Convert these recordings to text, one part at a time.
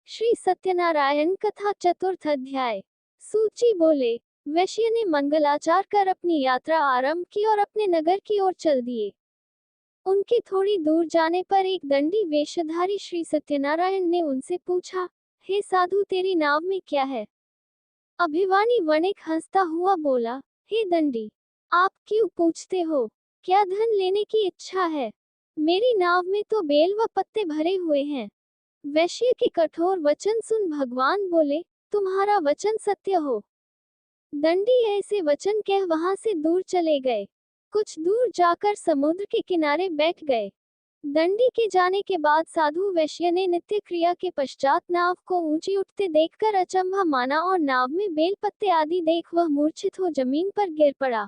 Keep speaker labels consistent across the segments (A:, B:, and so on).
A: श्री सत्यनारायण कथा चतुर्थ अध्याय। सूची बोले, वैश्य ने मंगलाचार कर अपनी यात्रा आरंभ की और अपने नगर की ओर चल दिए। उनके थोड़ी दूर जाने पर एक दंडी वेशधारी श्री सत्यनारायण ने उनसे पूछा, हे साधु, तेरी नाव में क्या है? अभिवानी वणिक हंसता हुआ बोला, हे दंडी, आप क्यों पूछते हो? क्या धन लेने की इच्छा है? मेरी नाव में तो बेल व पत्ते भरे हुए हैं। वैश्य के कठोर वचन सुन भगवान बोले, तुम्हारा वचन सत्य हो। दंडी ऐसे वचन कह वहां से दूर चले गए। कुछ दूर जाकर समुद्र के किनारे बैठ गए। दंडी के जाने के बाद साधु वैश्य ने नित्य क्रिया के पश्चात नाव को ऊंची उठते देखकर अचंभा माना और नाव में बेल पत्ते आदि देख वह मूर्छित हो जमीन पर गिर पड़ा।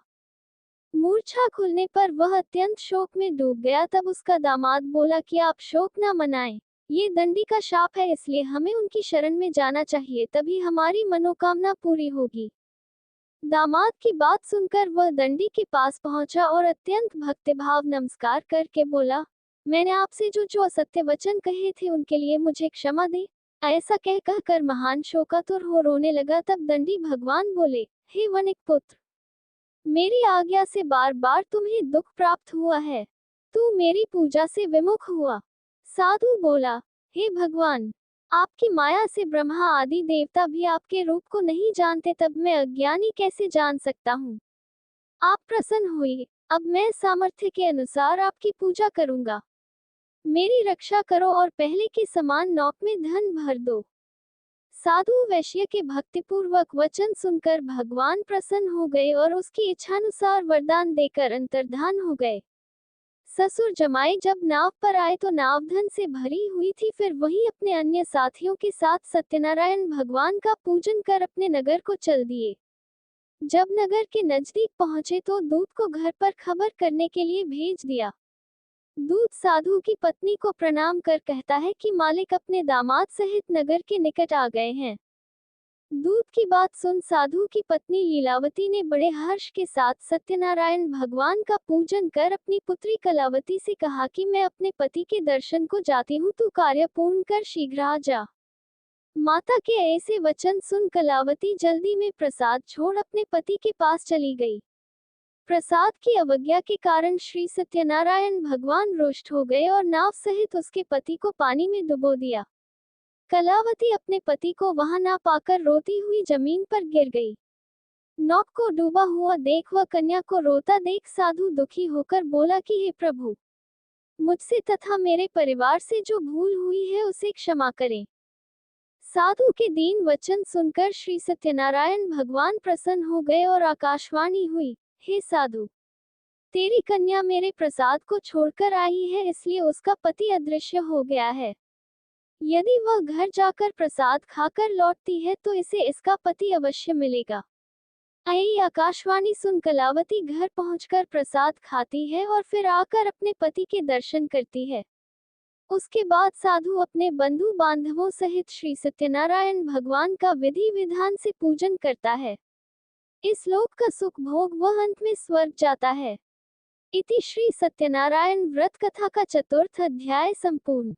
A: मूर्छा खुलने पर वह अत्यंत शोक में डूब गया। तब उसका दामाद बोला कि आप शोक न मनाएं, ये दंडी का शाप है, इसलिए हमें उनकी शरण में जाना चाहिए, तभी हमारी मनोकामना पूरी होगी। दामाद की बात सुनकर वह दंडी के पास पहुंचा और अत्यंत भक्तिभाव नमस्कार करके बोला, मैंने आपसे जो असत्य वचन कहे थे उनके लिए मुझे क्षमा दे। ऐसा कहकर महान शोकातुर हो रोने लगा। तब दंडी भगवान बोले, हे वणिक पुत्र, मेरी आज्ञा से बार बार तुम्हें दुख प्राप्त हुआ है, तू मेरी पूजा से विमुख हुआ। साधु बोला, हे भगवान, आपकी माया से ब्रह्मा आदि देवता भी आपके रूप को नहीं जानते, तब मैं अज्ञानी कैसे जान सकता हूँ? आप प्रसन्न हुए, अब मैं सामर्थ्य के अनुसार आपकी पूजा करूंगा। मेरी रक्षा करो और पहले के समान नौक में धन भर दो। साधु वैश्य के भक्तिपूर्वक वचन सुनकर भगवान प्रसन्न हो गए और उसकी इच्छानुसार वरदान देकर अंतर्धान हो गए। ससुर जमाई जब नाव पर आए तो नाव धन से भरी हुई थी। फिर वही अपने अन्य साथियों के साथ सत्यनारायण भगवान का पूजन कर अपने नगर को चल दिए। जब नगर के नजदीक पहुंचे तो दूत को घर पर खबर करने के लिए भेज दिया। दूत साधु की पत्नी को प्रणाम कर कहता है कि मालिक अपने दामाद सहित नगर के निकट आ गए हैं। दूत की बात सुन साधु की पत्नी लीलावती ने बड़े हर्ष के साथ सत्यनारायण भगवान का पूजन कर अपनी पुत्री कलावती से कहा कि मैं अपने पति के दर्शन को जाती हूँ, तू कार्य पूर्ण कर शीघ्र आ जा। माता के ऐसे वचन सुन कलावती जल्दी में प्रसाद छोड़ अपने पति के पास चली गई। प्रसाद की अवज्ञा के कारण श्री सत्यनारायण भगवान रुष्ट हो गए और नाव सहित उसके पति को पानी में डुबो दिया। कलावती अपने पति को वहां ना पाकर रोती हुई जमीन पर गिर गई। नौक को डूबा हुआ देख व कन्या को रोता देख साधु दुखी होकर बोला कि हे प्रभु, मुझसे तथा मेरे परिवार से जो भूल हुई है उसे क्षमा करें। साधु के दीन वचन सुनकर श्री सत्यनारायण भगवान प्रसन्न हो गए और आकाशवाणी हुई, हे साधु, तेरी कन्या मेरे प्रसाद को छोड़कर आई है, इसलिए उसका पति अदृश्य हो गया है। यदि वह घर जाकर प्रसाद खाकर लौटती है तो इसे इसका पति अवश्य मिलेगा। आई आकाशवाणी सुन कलावती घर पहुंचकर प्रसाद खाती है और फिर आकर अपने पति के दर्शन करती है। उसके बाद साधु अपने बंधु बांधवों सहित श्री सत्यनारायण भगवान का विधि विधान से पूजन करता है। इस लोक का सुख भोग वह अंत में स्वर्ग जाता है। इति श्री सत्यनारायण व्रत कथा का चतुर्थ अध्याय संपूर्ण।